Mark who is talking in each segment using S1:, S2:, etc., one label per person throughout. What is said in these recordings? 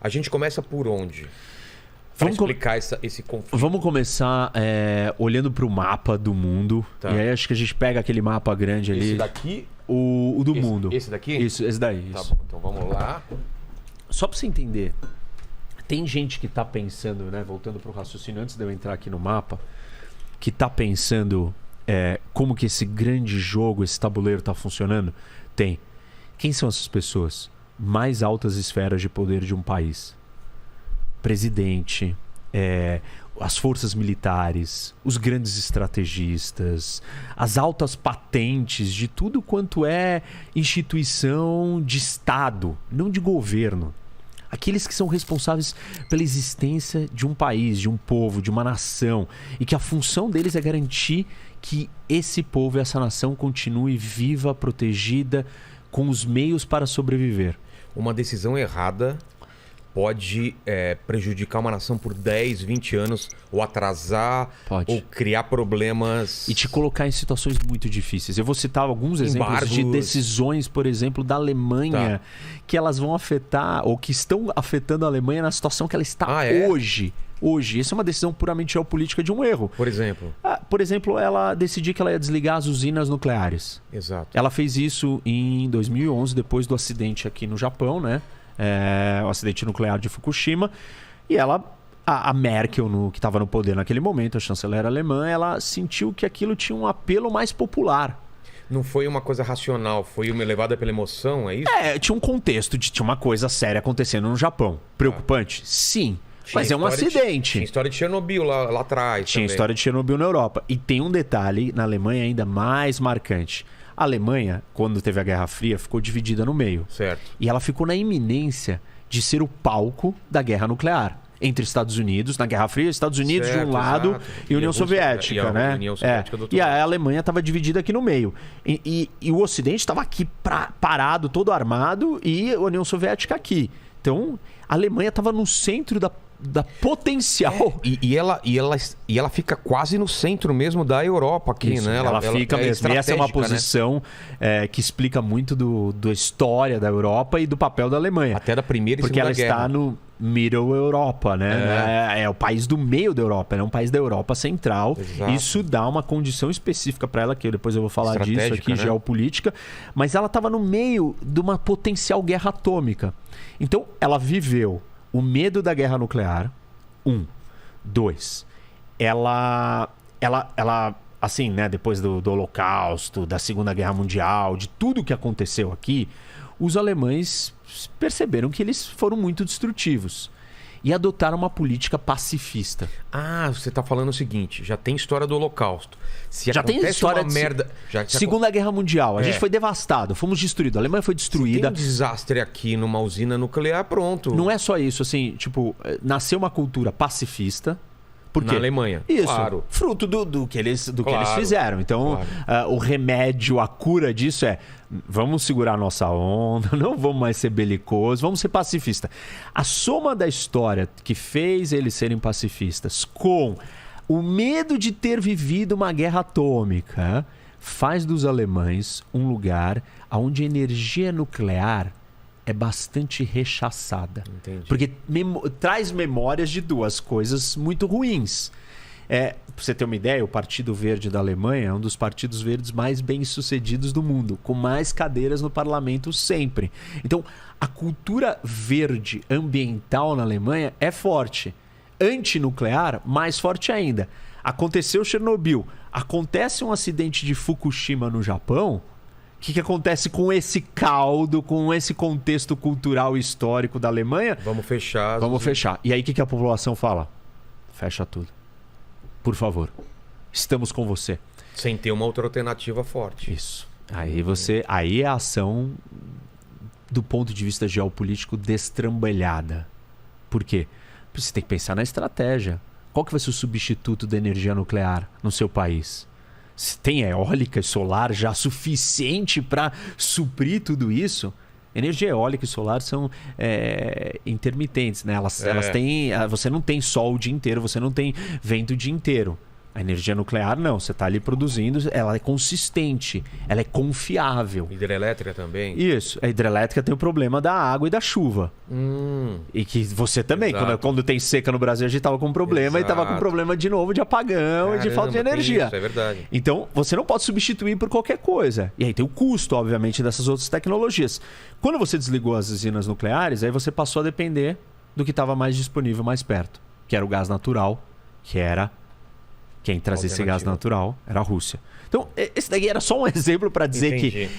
S1: A gente começa por onde? Para explicar esse conflito.
S2: Vamos começar olhando para o mapa do mundo. Tá. E aí acho que a gente pega aquele mapa grande ali.
S1: Esse daqui?
S2: O do mundo.
S1: Esse daqui?
S2: Isso, esse daí.
S1: Tá
S2: isso.
S1: bom, então vamos lá.
S2: Só para você entender, tem gente que tá pensando, né? Voltando para o raciocínio, antes de eu entrar aqui no mapa, que tá pensando como que esse grande jogo, esse tabuleiro tá funcionando. Tem. Quem são essas pessoas? Mais altas esferas de poder de um país. Presidente, as forças militares, os grandes estrategistas, as altas patentes de tudo quanto é instituição de Estado, não de governo. Aqueles que são responsáveis pela existência de um país, de um povo, de uma nação, e que a função deles é garantir que esse povo e essa nação continue viva, protegida, com os meios para sobreviver.
S1: Uma decisão errada pode prejudicar uma nação por 10, 20 anos, ou atrasar, ou criar problemas.
S2: E te colocar em situações muito difíceis. Eu vou citar alguns exemplos de decisões, por exemplo, da Alemanha, que elas vão afetar, ou que estão afetando a Alemanha na situação que ela está hoje. Hoje. Essa é uma decisão puramente geopolítica de um erro.
S1: Por exemplo?
S2: Por exemplo, ela decidiu que ela ia desligar as usinas nucleares.
S1: Exato.
S2: Ela fez isso em 2011, depois do acidente aqui no Japão, né? O acidente nuclear de Fukushima. E ela, a Merkel, que estava no poder naquele momento, a chanceler alemã, ela sentiu que aquilo tinha um apelo mais popular.
S1: Não foi uma coisa racional, foi uma levada pela emoção, é isso?
S2: Tinha um contexto tinha uma coisa séria acontecendo no Japão. Preocupante? Sim. Mas é um acidente.
S1: Tinha história de Chernobyl lá atrás.
S2: Tinha história de Chernobyl na Europa. E tem um detalhe na Alemanha ainda mais marcante. A Alemanha, quando teve a Guerra Fria, ficou dividida no meio.
S1: Certo.
S2: E ela ficou na iminência de ser o palco da guerra nuclear. Entre Estados Unidos, na Guerra Fria, Estados Unidos de um lado e União Soviética, né?
S1: União Soviética do outro
S2: e
S1: lado.
S2: a Alemanha estava dividida aqui no meio. E o Ocidente estava aqui parado, todo armado, e a União Soviética aqui. Então, a Alemanha estava no centro da potencial.
S1: E ela fica quase no centro mesmo da Europa aqui,
S2: Isso,
S1: né?
S2: Ela fica mesmo. E essa é uma posição que explica muito da história da Europa e do papel da Alemanha.
S1: Até da Primeira e
S2: Porque
S1: Segunda
S2: ela
S1: Guerra.
S2: está no Middle Europa, né? É o país do meio da Europa, é um país da Europa Central.
S1: Exato.
S2: Isso dá uma condição específica para ela, que depois eu vou falar disso aqui,
S1: né?
S2: geopolítica. Mas ela estava no meio de uma potencial guerra atômica. Então, ela viveu o medo da guerra nuclear. 2. Ela assim, né, depois do Holocausto, da Segunda Guerra Mundial, de tudo que aconteceu aqui, os alemães perceberam que eles foram muito destrutivos e adotaram uma política pacifista.
S1: Você tá falando o seguinte, já tem história do Holocausto. Se
S2: já tem história
S1: uma merda...
S2: Segunda Guerra Mundial, a gente foi devastado, fomos destruídos, a Alemanha foi destruída.
S1: Se tem um desastre aqui numa usina nuclear, pronto.
S2: Não é só isso, assim, tipo, nasceu uma cultura pacifista. Por quê?
S1: Na Alemanha.
S2: Isso,
S1: claro.
S2: Fruto do que eles fizeram. Então, o remédio, a cura disso vamos segurar a nossa onda, não vamos mais ser belicosos, vamos ser pacifistas. A soma da história que fez eles serem pacifistas com o medo de ter vivido uma guerra atômica faz dos alemães um lugar onde a energia nuclear é bastante rechaçada.
S1: Entendi.
S2: Porque traz memórias de duas coisas muito ruins. Pra você ter uma ideia, o Partido Verde da Alemanha é um dos partidos verdes mais bem-sucedidos do mundo, com mais cadeiras no parlamento sempre. Então, a cultura verde ambiental na Alemanha é forte. Antinuclear, mais forte ainda. Aconteceu Chernobyl, acontece um acidente de Fukushima no Japão. O que acontece com esse caldo, com esse contexto cultural e histórico da Alemanha?
S1: Vamos fechar.
S2: Vamos fechar. E aí o que a população fala? Fecha tudo. Por favor. Estamos com você.
S1: Sem ter uma outra alternativa forte.
S2: Isso. Aí é a ação do ponto de vista geopolítico destrambelhada. Por quê? Porque você tem que pensar na estratégia. Qual que vai ser o substituto da energia nuclear no seu país? Se tem eólica e solar já suficiente para suprir tudo isso? Energia eólica e solar são intermitentes, né? Elas têm... Você não tem sol o dia inteiro, você não tem vento o dia inteiro. A energia nuclear não, você está ali produzindo, ela é consistente, ela é confiável.
S1: Hidrelétrica também?
S2: Isso, a hidrelétrica tem o problema da água e da chuva. E que você também, quando tem seca no Brasil, a gente estava com problema e estava com problema de novo de apagão e de falta de energia.
S1: Isso, é verdade.
S2: Então, você não pode substituir por qualquer coisa. E aí tem o custo, obviamente, dessas outras tecnologias. Quando você desligou as usinas nucleares, aí você passou a depender do que estava mais disponível mais perto, que era o gás natural, que era... Quem trazia esse gás natural era a Rússia. Então, esse daqui era só um exemplo para dizer que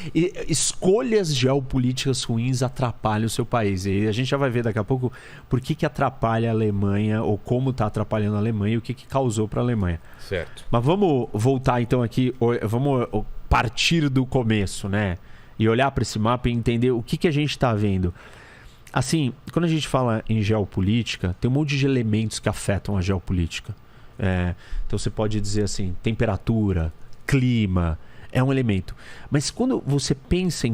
S2: escolhas geopolíticas ruins atrapalham o seu país. E a gente já vai ver daqui a pouco por que atrapalha a Alemanha, ou como está atrapalhando a Alemanha e o que causou para a Alemanha.
S1: Certo.
S2: Mas vamos voltar então aqui, vamos partir do começo, né? E olhar para esse mapa e entender o que a gente está vendo. Assim, quando a gente fala em geopolítica, tem um monte de elementos que afetam a geopolítica. Então você pode dizer assim, temperatura, clima, é um elemento. Mas quando você pensa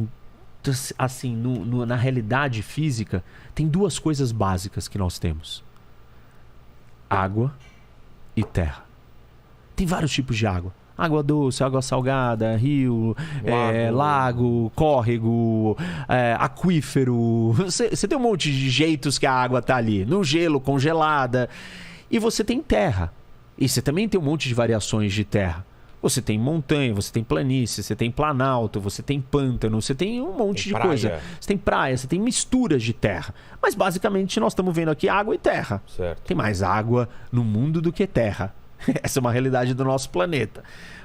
S2: assim, na realidade física, tem duas coisas básicas que nós temos: água e terra. Tem vários tipos de água. Água doce, água salgada, rio, lago, córrego, aquífero. Você tem um monte de jeitos que a água está ali. No gelo, congelada. E você tem terra. E você também tem um monte de variações de terra. Você tem montanha, você tem planície, você tem planalto, você tem pântano, você tem um monte de coisa. Você tem praia, você tem misturas de terra. Mas basicamente nós estamos vendo aqui água e terra.
S1: Certo.
S2: Tem mais água no mundo do que terra. Essa é uma realidade do nosso planeta.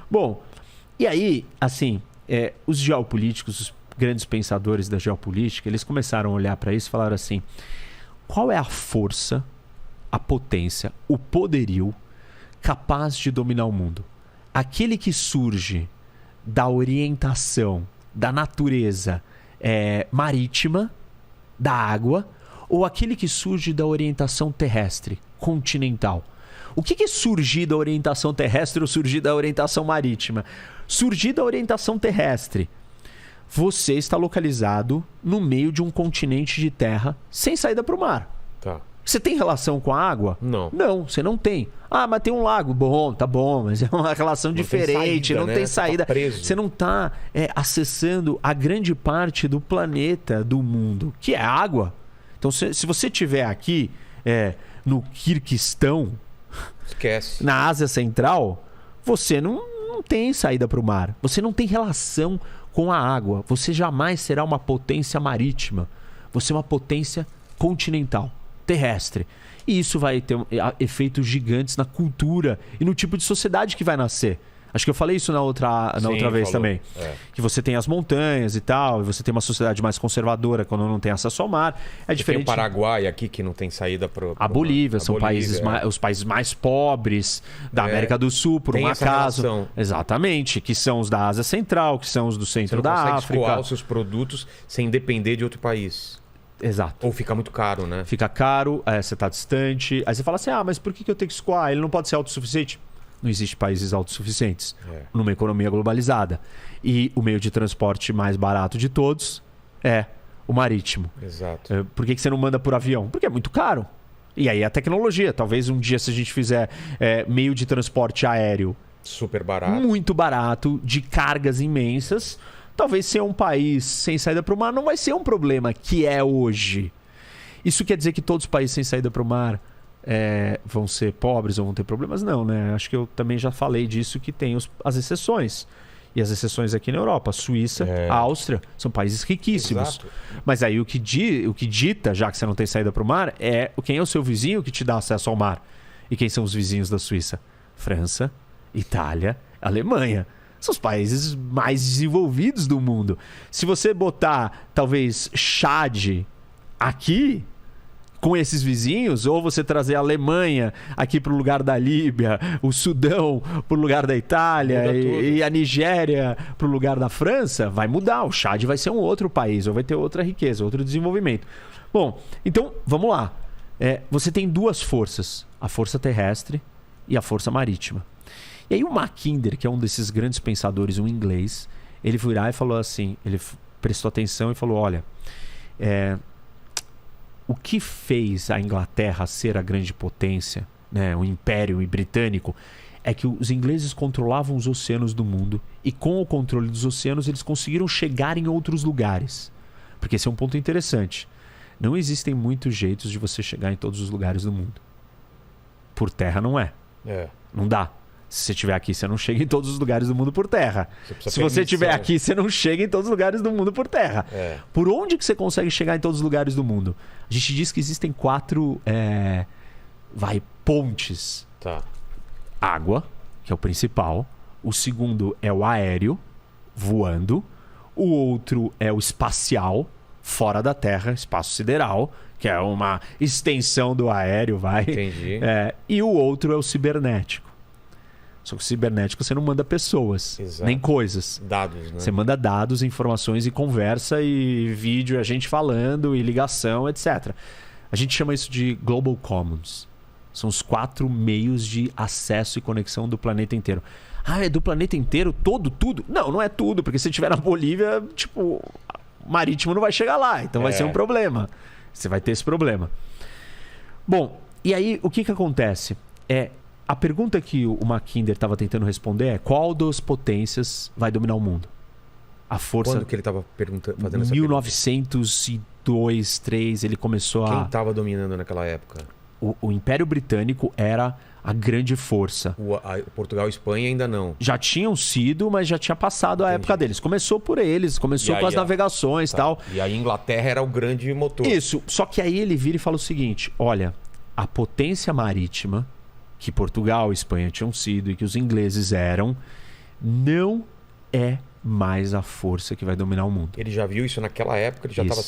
S2: Bom, e aí, assim, os geopolíticos, os grandes pensadores da geopolítica, eles começaram a olhar para isso e falaram assim: qual é a força, a potência, o poderio capaz de dominar o mundo? Aquele que surge da orientação da natureza marítima, da água, ou aquele que surge da orientação terrestre, continental? O que é surgir da orientação terrestre ou surgir da orientação marítima? Surgir da orientação terrestre. Você está localizado no meio de um continente de terra sem saída para o mar.
S1: Tá.
S2: Você tem relação com a água?
S1: Não.
S2: Não, você não tem. Ah, mas tem um lago. Bom, tá bom, mas é uma relação diferente, não tem saída.
S1: Tá preso.
S2: Você não está acessando a grande parte do planeta, do mundo, que é a água. Então, se você estiver aqui no Quirguistão,
S1: esquece.
S2: Na Ásia Central, você não tem saída para o mar. Você não tem relação com a água. Você jamais será uma potência marítima. Você é uma potência continental, terrestre. E isso vai ter efeitos gigantes na cultura e no tipo de sociedade que vai nascer. Acho que eu falei isso na outra vez também. Que você tem as montanhas e tal, e você tem uma sociedade mais conservadora quando não tem acesso ao mar. É diferente.
S1: Tem o Paraguai aqui que não tem saída para
S2: a Bolívia, são os países mais pobres da América do Sul, por um acaso.
S1: Relação.
S2: Exatamente, que são os da Ásia Central, que são os do centro da África. Você consegue
S1: escoar os seus produtos sem depender de outro país.
S2: Exato.
S1: Ou fica muito caro, né?
S2: Fica caro, você está distante. Aí você fala assim, mas por que eu tenho que escoar? Ele não pode ser autossuficiente? Não existe países autossuficientes numa economia globalizada. E o meio de transporte mais barato de todos é o marítimo.
S1: Exato.
S2: Por que você não manda por avião? Porque é muito caro. E aí a tecnologia. Talvez um dia, se a gente fizer meio de transporte aéreo
S1: super barato,
S2: muito barato, de cargas imensas, talvez ser um país sem saída para o mar não vai ser um problema que é hoje. Isso quer dizer que todos os países sem saída para o mar vão ser pobres ou vão ter problemas? Não, né? Acho que eu também já falei disso, que tem as exceções. E as exceções aqui na Europa, a Suíça, a Áustria, são países riquíssimos.
S1: Exato.
S2: Mas aí o que dita, já que você não tem saída para o mar, quem é o seu vizinho que te dá acesso ao mar. E quem são os vizinhos da Suíça? França, Itália, Alemanha. São os países mais desenvolvidos do mundo. Se você botar, talvez, Chad aqui, com esses vizinhos, ou você trazer a Alemanha aqui para o lugar da Líbia, o Sudão para o lugar da Itália e a Nigéria para o lugar da França, vai mudar. O Chad vai ser um outro país, ou vai ter outra riqueza, outro desenvolvimento. Bom, então, vamos lá. Você tem duas forças, a força terrestre e a força marítima. E aí o Mackinder, que é um desses grandes pensadores, um inglês, ele foi lá e falou assim, ele prestou atenção e falou, olha, o que fez a Inglaterra ser a grande potência, né, o Império Britânico, é que os ingleses controlavam os oceanos do mundo e com o controle dos oceanos eles conseguiram chegar em outros lugares. Porque esse é um ponto interessante. Não existem muitos jeitos de você chegar em todos os lugares do mundo. Por terra não é. Não dá. Se você estiver aqui, você não chega em todos os lugares do mundo por terra. Se você estiver aqui, você não chega em todos os lugares do mundo por terra. Por onde que você consegue chegar em todos os lugares do mundo? A gente diz que existem 4 pontes.
S1: Tá.
S2: Água, que é o principal. O segundo é o aéreo, voando. O outro é o espacial, fora da Terra, espaço sideral, que é uma extensão do aéreo, vai.
S1: Entendi.
S2: E o outro é o cibernético. Só que o cibernético você não manda pessoas, nem coisas.
S1: Dados, né?
S2: Você manda dados, informações e conversa e vídeo, a gente falando e ligação, etc. A gente chama isso de Global Commons. São os 4 meios de acesso e conexão do planeta inteiro. Ah, é do planeta inteiro? Todo? Tudo? Não, não é tudo, porque se estiver na Bolívia, tipo, marítimo não vai chegar lá. Então vai ser um problema. Você vai ter esse problema. Bom, e aí o que acontece? A pergunta que o Mackinder estava tentando responder é: qual das potências vai dominar o mundo? A força.
S1: Quando que ele estava fazendo essa
S2: 1902, 1903, ele começou
S1: Quem estava dominando naquela época?
S2: O Império Britânico era a grande força.
S1: Portugal e Espanha ainda não.
S2: Já tinham sido, mas já tinha passado a época deles. Começou por eles, começou com as navegações e tal.
S1: E a Inglaterra era o grande motor.
S2: Isso. Só que aí ele vira e fala o seguinte: olha, a potência marítima que Portugal e Espanha tinham sido e que os ingleses eram, não é mais a força que vai dominar o mundo.
S1: Ele já viu isso naquela época? Ele já estava...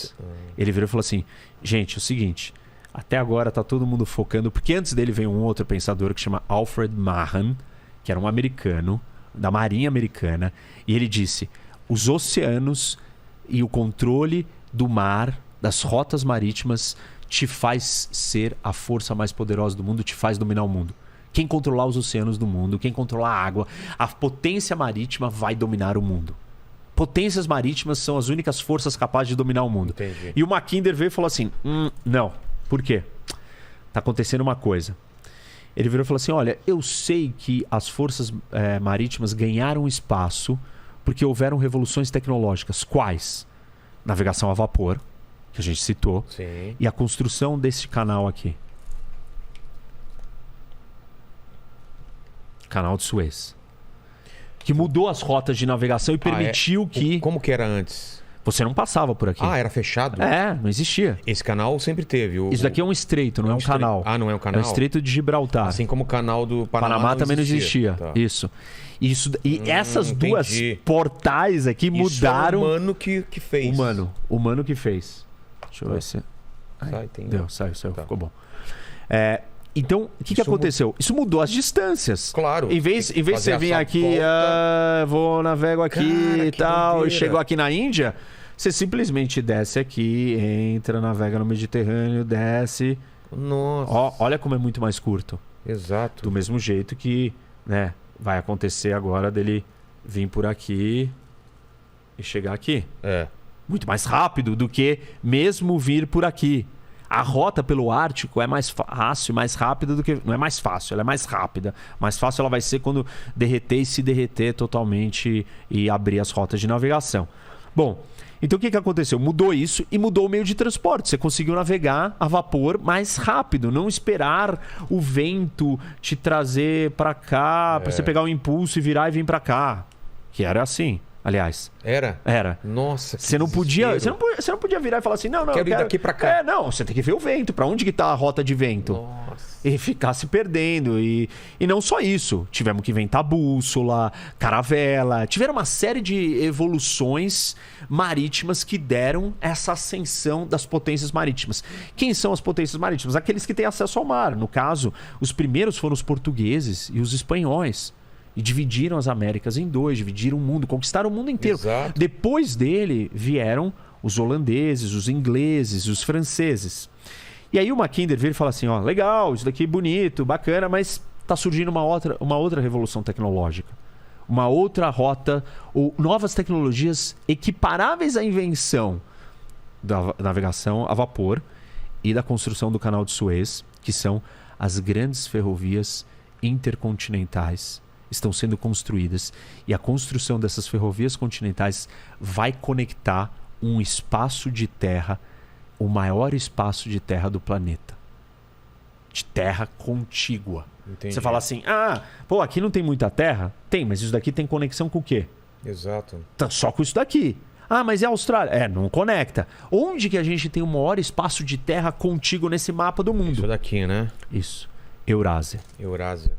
S2: Ele virou e falou assim: gente, é o seguinte, até agora tá todo mundo focando, porque antes dele veio um outro pensador que chama Alfred Mahan, que era um americano, da Marinha Americana, e ele disse: os oceanos e o controle do mar, das rotas marítimas, te faz ser a força mais poderosa do mundo, te faz dominar o mundo. Quem controlar os oceanos do mundo, quem controlar a água, a potência marítima vai dominar o mundo. Potências marítimas são as únicas forças capazes de dominar o mundo.
S1: Entendi.
S2: E o Mackinder veio e falou assim: não. Por quê? Tá acontecendo uma coisa. Ele virou e falou assim: olha, eu sei que as forças marítimas ganharam espaço porque houveram revoluções tecnológicas. Quais? Navegação a vapor, que a gente citou.
S1: Sim.
S2: E a construção desse canal aqui. Canal de Suez. Que mudou as rotas de navegação e permitiu que...
S1: Como que era antes?
S2: Você não passava por aqui.
S1: Era fechado?
S2: Não existia.
S1: Esse canal sempre teve.
S2: Isso daqui é um estreito, não é um canal.
S1: Não é um canal?
S2: É o Estreito de Gibraltar.
S1: Assim como o canal do
S2: Panamá também não existia. Tá. Isso. E essas duas portais aqui mudaram...
S1: Isso é o humano que fez.
S2: Humano que fez. Deixa eu ver se... Saiu, tá. Ficou bom. Então, o que aconteceu? Isso mudou as distâncias.
S1: Claro.
S2: Em vez de você vir aqui, navego aqui e tal, doideira. E chegou aqui na Índia, você simplesmente desce aqui, entra, navega no Mediterrâneo, desce.
S1: Nossa.
S2: Olha como é muito mais curto.
S1: Exato.
S2: Do mesmo jeito que, né, vai acontecer agora dele vir por aqui e chegar aqui. Muito mais rápido do que mesmo vir por aqui. A rota pelo Ártico é mais fácil, mais rápida do que... Não é mais fácil, ela é mais rápida. Mais fácil ela vai ser quando derreter e se derreter totalmente e abrir as rotas de navegação. Bom, então o que aconteceu? Mudou isso e mudou o meio de transporte. Você conseguiu navegar a vapor mais rápido. Não esperar o vento te trazer para cá, para você pegar o impulso e virar e vir para cá. Que era assim. Aliás. Era.
S1: Nossa, que
S2: você não podia virar e falar assim: não, eu quero
S1: ir daqui pra cá.
S2: Não, você tem que ver o vento, pra onde que tá a rota de vento.
S1: Nossa.
S2: E ficar se perdendo. E não só isso. Tivemos que inventar bússola, caravela. Tiveram uma série de evoluções marítimas que deram essa ascensão das potências marítimas. Quem são as potências marítimas? Aqueles que têm acesso ao mar. No caso, os primeiros foram os portugueses e os espanhóis. E dividiram as Américas em 2, dividiram o mundo, conquistaram o mundo inteiro.
S1: Exato.
S2: Depois dele vieram os holandeses, os ingleses, os franceses. E aí o Mackinder veio e fala assim: legal, isso daqui é bonito, bacana, mas está surgindo uma outra revolução tecnológica. Uma outra rota, ou novas tecnologias equiparáveis à invenção da navegação a vapor e da construção do canal de Suez, que são as grandes ferrovias intercontinentais estão sendo construídas e a construção dessas ferrovias continentais vai conectar um espaço de terra, o maior espaço de terra do planeta. De terra contígua.
S1: Entendi.
S2: Você fala assim, aqui não tem muita terra? Tem, mas isso daqui tem conexão com o quê?
S1: Exato.
S2: Tá só com isso daqui. Mas é a Austrália? Não conecta. Onde que a gente tem o maior espaço de terra contíguo nesse mapa do mundo?
S1: Isso daqui, né?
S2: Isso. Eurásia.
S1: Eurásia.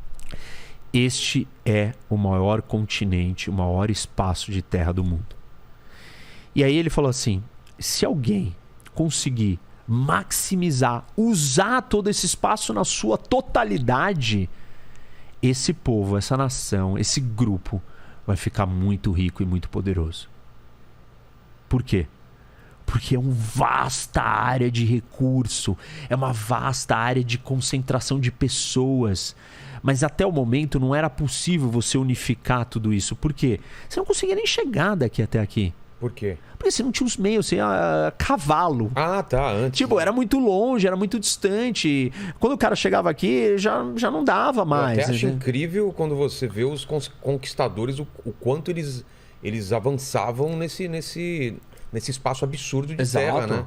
S2: Este é o maior continente, o maior espaço de terra do mundo. E aí ele falou assim, se alguém conseguir maximizar, usar todo esse espaço na sua totalidade, esse povo, essa nação, esse grupo vai ficar muito rico e muito poderoso. Por quê? Porque é uma vasta área de recurso, é uma vasta área de concentração de pessoas. Mas até o momento não era possível você unificar tudo isso. Por quê? Você não conseguia nem chegar daqui até aqui.
S1: Por quê?
S2: Porque você não tinha os meios, você ia cavalo.
S1: Antes.
S2: Tipo, era muito longe, era muito distante. Quando o cara chegava aqui, já não dava mais.
S1: Eu até acho incrível quando você vê os conquistadores, o quanto eles avançavam nesse espaço absurdo de terra, né?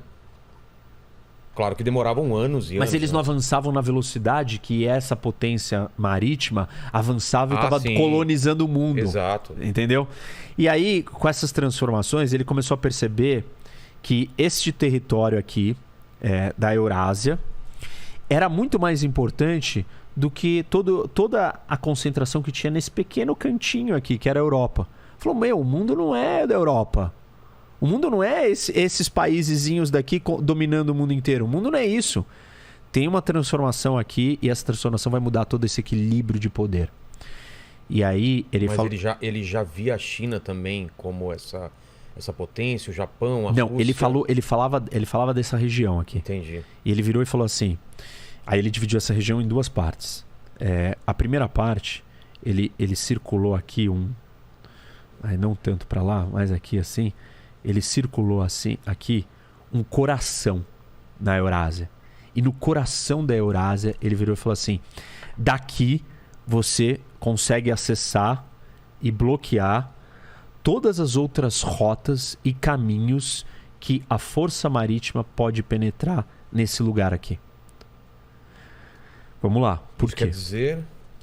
S1: Claro que demoravam anos e anos.
S2: Mas eles não avançavam na velocidade que essa potência marítima avançava e estava colonizando o mundo.
S1: Exato.
S2: Entendeu? E aí, com essas transformações, ele começou a perceber que este território aqui, da Eurásia, era muito mais importante do que toda a concentração que tinha nesse pequeno cantinho aqui, que era a Europa. Falou, o mundo não é da Europa. O mundo não é esses paísezinhos daqui dominando o mundo inteiro. O mundo não é isso. Tem uma transformação aqui e essa transformação vai mudar todo esse equilíbrio de poder. E aí ele
S1: falou... Mas ele já via a China também como essa potência, o Japão, a
S2: Rússia... Não, ele falava dessa região aqui.
S1: Entendi.
S2: E ele virou e falou assim... Aí ele dividiu essa região em duas partes. A primeira parte, ele circulou aqui não tanto para lá, mas aqui assim... Ele circulou assim, aqui, um coração na Eurásia. E no coração da Eurásia, ele virou e falou assim, daqui você consegue acessar e bloquear todas as outras rotas e caminhos que a força marítima pode penetrar nesse lugar aqui. Vamos lá. Por quê?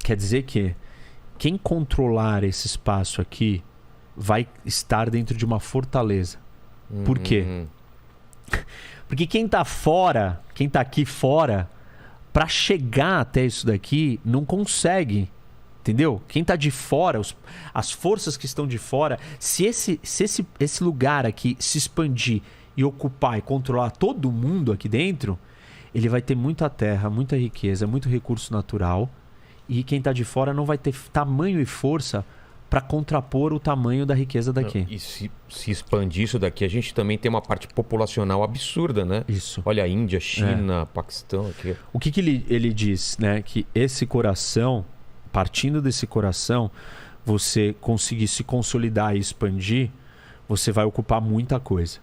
S2: Quer dizer que quem controlar esse espaço aqui vai estar dentro de uma fortaleza. Por quê? Porque quem tá aqui fora, para chegar até isso daqui, não consegue. Entendeu? Quem tá de fora, as forças que estão de fora, se esse lugar aqui se expandir e ocupar e controlar todo mundo aqui dentro, ele vai ter muita terra, muita riqueza, muito recurso natural. E quem tá de fora não vai ter tamanho e força para contrapor o tamanho da riqueza daqui.
S1: E se expandir isso daqui, a gente também tem uma parte populacional absurda, né?
S2: Isso.
S1: Olha a Índia, China, Paquistão aqui.
S2: O que ele diz, né? Que esse coração, partindo desse coração, você conseguir se consolidar e expandir, você vai ocupar muita coisa.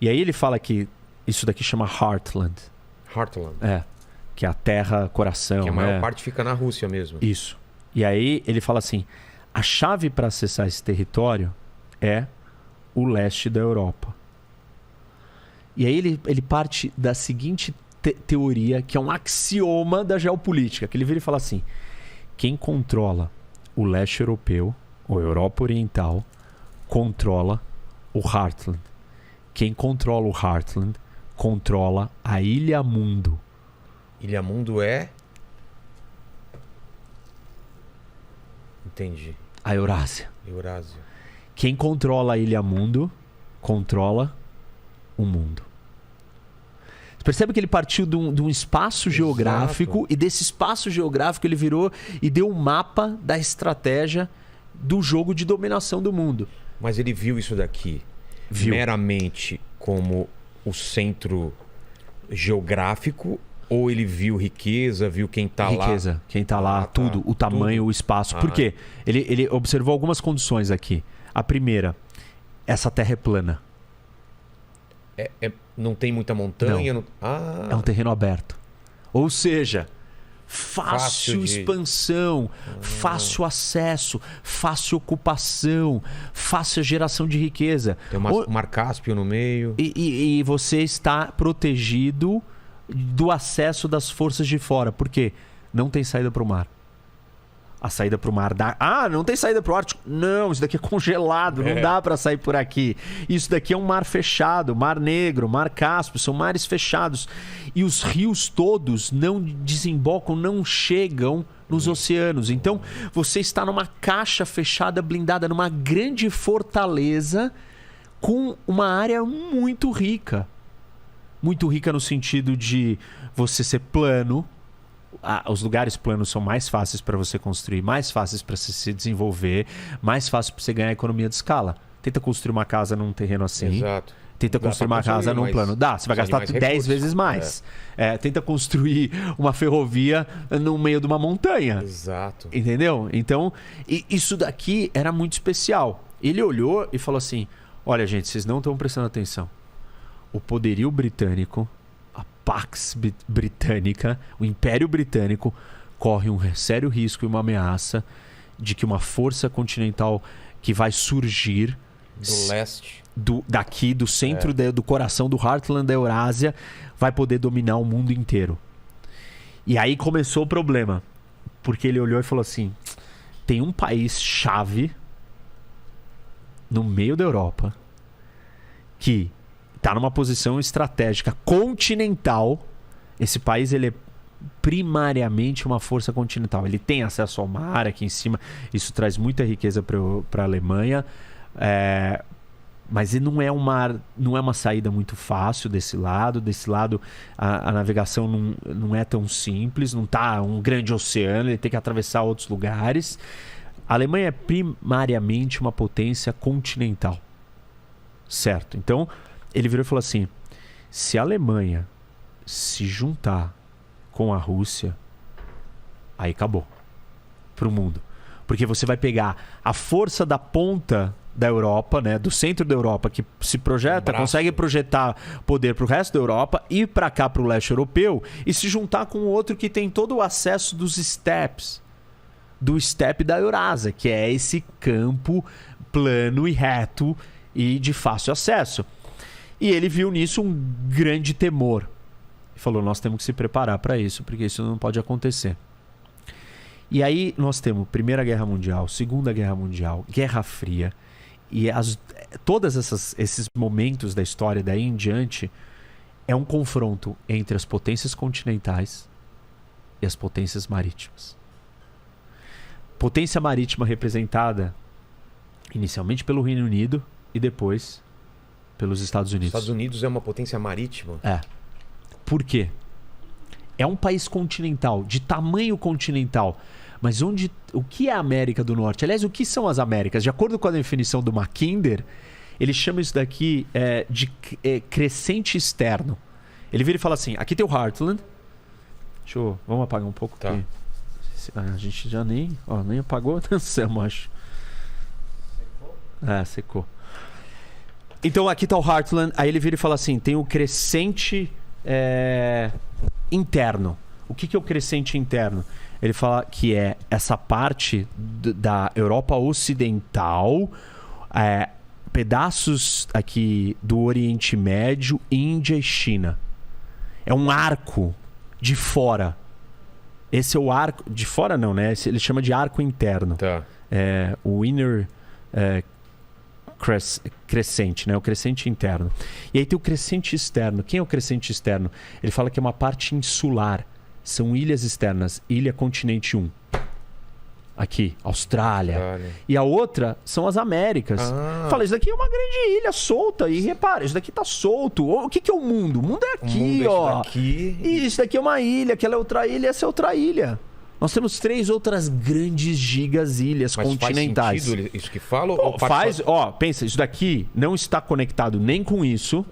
S2: E aí ele fala que isso daqui chama Heartland.
S1: Heartland.
S2: Que é a terra coração.
S1: Que a maior parte fica na Rússia mesmo.
S2: Isso. E aí ele fala assim... A chave para acessar esse território é o leste da Europa. E aí ele parte da seguinte teoria, que é um axioma da geopolítica, que ele vira e fala assim, quem controla o leste europeu, ou Europa Oriental, controla o Heartland. Quem controla o Heartland, controla a Ilha Mundo.
S1: Ilha Mundo é... Entendi.
S2: A Eurásia.
S1: Eurásia.
S2: Quem controla a Ilha Mundo, controla o mundo. Você percebe que ele partiu de um espaço geográfico e desse espaço geográfico ele virou e deu um mapa da estratégia do jogo de dominação do mundo.
S1: Mas ele viu isso daqui meramente como o centro geográfico ou ele viu riqueza, viu quem tá lá?
S2: Riqueza, quem tá lá, tudo, o tamanho, tudo. O espaço. Por quê? Ele observou algumas condições aqui. A primeira, essa terra é plana.
S1: Não tem muita montanha?
S2: Não. É um terreno aberto. Ou seja, fácil expansão, fácil acesso, fácil ocupação, fácil geração de riqueza.
S1: Tem o Mar Cáspio no meio.
S2: E você está protegido do acesso das forças de fora. Por quê? Não tem saída para o mar. A saída para o mar dá... não tem saída para o Ártico. Não, isso daqui é congelado, não dá para sair por aqui. Isso daqui é um mar fechado, Mar Negro, Mar Cáspio, são mares fechados. E os rios todos não desembocam, não chegam nos oceanos. Então, você está numa caixa fechada, blindada, numa grande fortaleza com uma área muito rica. Muito rica no sentido de você ser plano. Os lugares planos são mais fáceis para você construir, mais fáceis para se desenvolver, mais fácil para você ganhar economia de escala. Tenta construir uma casa num terreno assim.
S1: Exato.
S2: Tenta construir uma casa num plano. Dá, você vai gastar 10 vezes mais. Tenta construir uma ferrovia no meio de uma montanha.
S1: Exato.
S2: Entendeu? Então, isso daqui era muito especial. Ele olhou e falou assim: olha, gente, vocês não estão prestando atenção. O poderio britânico, a Pax Britânica, o Império Britânico, corre um sério risco e uma ameaça de que uma força continental que vai surgir
S1: do leste,
S2: daqui, do centro, do coração do Heartland da Eurásia, vai poder dominar o mundo inteiro. E aí começou o problema, porque ele olhou e falou assim: tem um país-chave no meio da Europa que está numa posição estratégica continental. Esse país, ele é primariamente uma força continental. Ele tem acesso ao mar aqui em cima. Isso traz muita riqueza para a Alemanha. Mas ele não é uma saída muito fácil desse lado. Desse lado, a navegação não é tão simples. Não está um grande oceano. Ele tem que atravessar outros lugares. A Alemanha é primariamente uma potência continental. Certo? Então, ele virou e falou assim: se a Alemanha se juntar com a Rússia, aí acabou para o mundo. Porque você vai pegar a força da ponta da Europa, né, do centro da Europa, que se projeta, consegue projetar poder para o resto da Europa, ir para cá, para o leste europeu, e se juntar com o outro que tem todo o acesso dos steppes, do steppe da Eurásia, que é esse campo plano e reto e de fácil acesso. E ele viu nisso um grande temor. E falou: nós temos que se preparar para isso, porque isso não pode acontecer. E aí nós temos Primeira Guerra Mundial, Segunda Guerra Mundial, Guerra Fria. E todos esses momentos da história daí em diante é um confronto entre as potências continentais e as potências marítimas. Potência marítima representada inicialmente pelo Reino Unido e depois pelos Estados Unidos.
S1: Os Estados Unidos é uma potência marítima?
S2: Por quê? É um país continental, de tamanho continental. Mas o que é a América do Norte? Aliás, o que são as Américas? De acordo com a definição do Mackinder, ele chama isso daqui de crescente externo. Ele vira e fala assim: aqui tem o Heartland. Vamos apagar um pouco.
S1: Tá.
S2: Porque a gente já nem apagou. Dançamos, acho. Secou. Então aqui está o Heartland. Aí ele vira e fala assim: tem o crescente interno. O que é o crescente interno? Ele fala que é essa parte da Europa Ocidental, pedaços aqui do Oriente Médio, Índia e China. É um arco de fora. Esse é o arco... De fora não, né? Ele chama de arco interno.
S1: Tá.
S2: O inner crescente, né? O crescente interno. E aí tem o crescente externo. Quem é o crescente externo? Ele fala que é uma parte insular. São ilhas externas. Ilha Continente 1. Aqui, Austrália. E a outra são as Américas. Fala, isso daqui é uma grande ilha solta. E repara, isso daqui tá solto. O que é o mundo? O mundo é aqui,
S1: mundo
S2: ó.
S1: Daqui.
S2: E isso daqui é uma ilha, aquela é outra ilha, essa é outra ilha. Nós temos 3 outras grandes gigas ilhas continentais.
S1: Faz sentido isso que fala?
S2: Pensa, isso daqui não está conectado nem com isso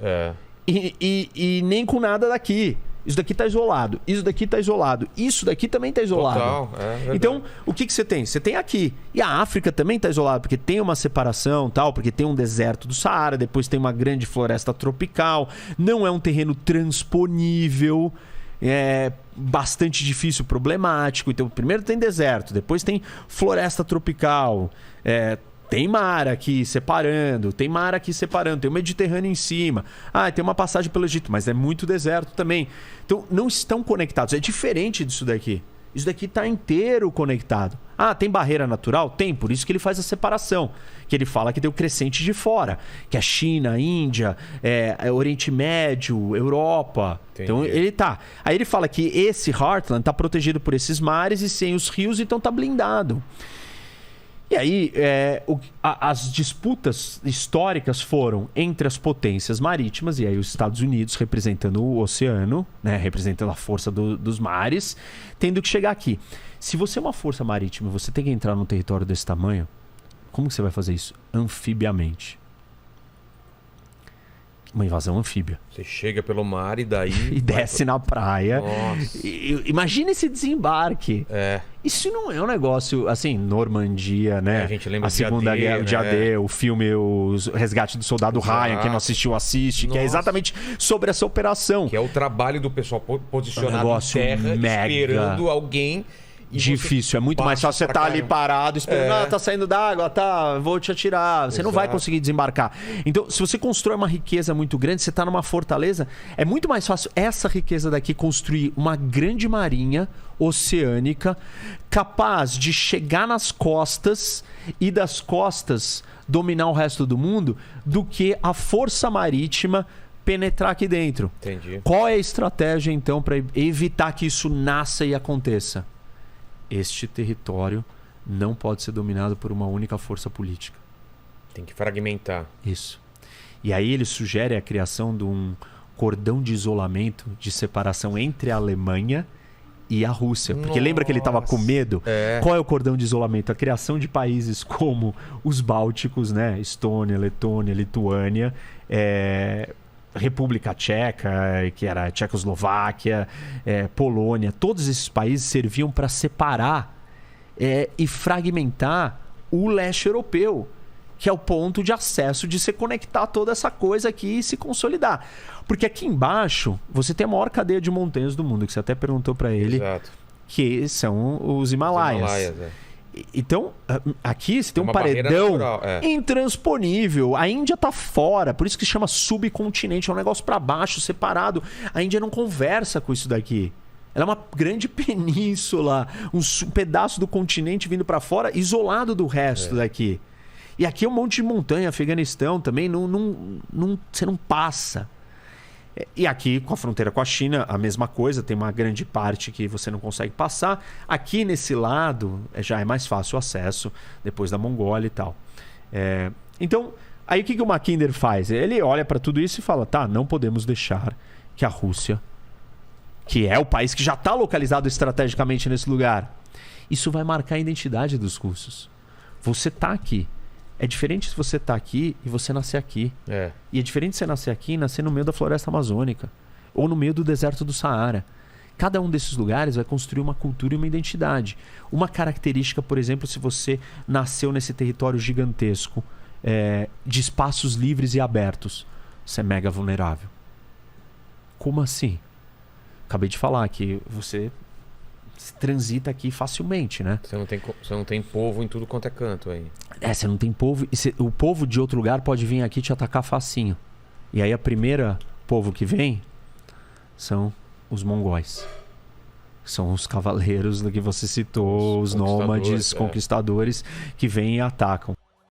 S2: e nem com nada daqui. Isso daqui está isolado, isso daqui está isolado, isso daqui também está isolado.
S1: Total,
S2: então, o que você tem? Você tem aqui. E a África também está isolada, porque tem uma separação, tal, porque tem um deserto do Saara, depois tem uma grande floresta tropical, não é um terreno transponível. bastante difícil, problemático. Então, primeiro tem deserto, depois tem floresta tropical, tem mar aqui separando, tem o Mediterrâneo em cima. Tem uma passagem pelo Egito, mas é muito deserto também. Então, não estão conectados. É diferente disso daqui. Isso daqui está inteiro conectado. Tem barreira natural? Tem, por isso que ele faz a separação. Que ele fala que tem o crescente de fora, que é China, Índia, Oriente Médio, Europa. Entendi. Então ele tá. Aí ele fala que esse Heartland está protegido por esses mares e sem os rios, então está blindado. E aí, as disputas históricas foram entre as potências marítimas, e aí os Estados Unidos representando o oceano, né, representando a força dos mares, tendo que chegar aqui. Se você é uma força marítima e você tem que entrar num território desse tamanho, como que você vai fazer isso? Anfibiamente. Uma invasão anfíbia.
S1: Você chega pelo mar e daí...
S2: e desce na praia.
S1: Nossa.
S2: Imagina esse desembarque. Isso não é um negócio, assim, Normandia, né?
S1: A gente lembra
S2: a Segunda Guerra, o Dia D, o filme O Resgate do Soldado Ryan, quem não assistiu, assiste, que é exatamente sobre essa operação.
S1: Que é o trabalho do pessoal posicionado em terra, esperando alguém...
S2: Difícil, é muito mais fácil você estar ali parado, esperando, tá saindo d'água, vou te atirar. Você não vai conseguir desembarcar. Então, se você constrói uma riqueza muito grande, você está numa fortaleza, é muito mais fácil essa riqueza daqui construir uma grande marinha oceânica capaz de chegar nas costas e das costas dominar o resto do mundo do que a força marítima penetrar aqui dentro.
S1: Entendi.
S2: Qual é a estratégia, então, para evitar que isso nasça e aconteça? Este território não pode ser dominado por uma única força política.
S1: Tem que fragmentar.
S2: Isso. E aí ele sugere a criação de um cordão de isolamento, de separação entre a Alemanha e a Rússia. Porque lembra que ele estava com medo? Qual é o cordão de isolamento? A criação de países como os Bálticos, né? Estônia, Letônia, Lituânia, República Tcheca, que era a Tchecoslováquia, Polônia, todos esses países serviam para separar e fragmentar o leste europeu, que é o ponto de acesso de se conectar toda essa coisa aqui e se consolidar. Porque aqui embaixo você tem a maior cadeia de montanhas do mundo, que você até perguntou para ele,
S1: exato,
S2: que são os Himalaias. Então, aqui você tem um paredão intransponível. A Índia tá fora, por isso que se chama subcontinente. É um negócio para baixo, separado. A Índia não conversa com isso daqui. Ela é uma grande península, um pedaço do continente vindo para fora, isolado do resto daqui. E aqui é um monte de montanha, Afeganistão também, você não passa. E aqui, com a fronteira com a China, a mesma coisa. Tem uma grande parte que você não consegue passar. Aqui nesse lado já é mais fácil o acesso, depois da Mongólia e tal. Então, aí o que o Mackinder faz? Ele olha para tudo isso e fala, não podemos deixar que a Rússia, que é o país que já está localizado estrategicamente nesse lugar, isso vai marcar a identidade dos russos. Você está aqui. É diferente se você está aqui e você nascer aqui. E é diferente você nascer aqui e nascer no meio da floresta amazônica. Ou no meio do deserto do Saara. Cada um desses lugares vai construir uma cultura e uma identidade. Uma característica, por exemplo, se você nasceu nesse território gigantesco, de espaços livres e abertos, você é mega vulnerável. Como assim? Acabei de falar que você transita aqui facilmente, né?
S1: Você não tem povo em tudo quanto é canto aí.
S2: Você não tem povo. O povo de outro lugar pode vir aqui te atacar facinho. E aí a primeira povo que vem são os mongóis. São os cavaleiros que você citou, os nômades, conquistadores que vêm e atacam.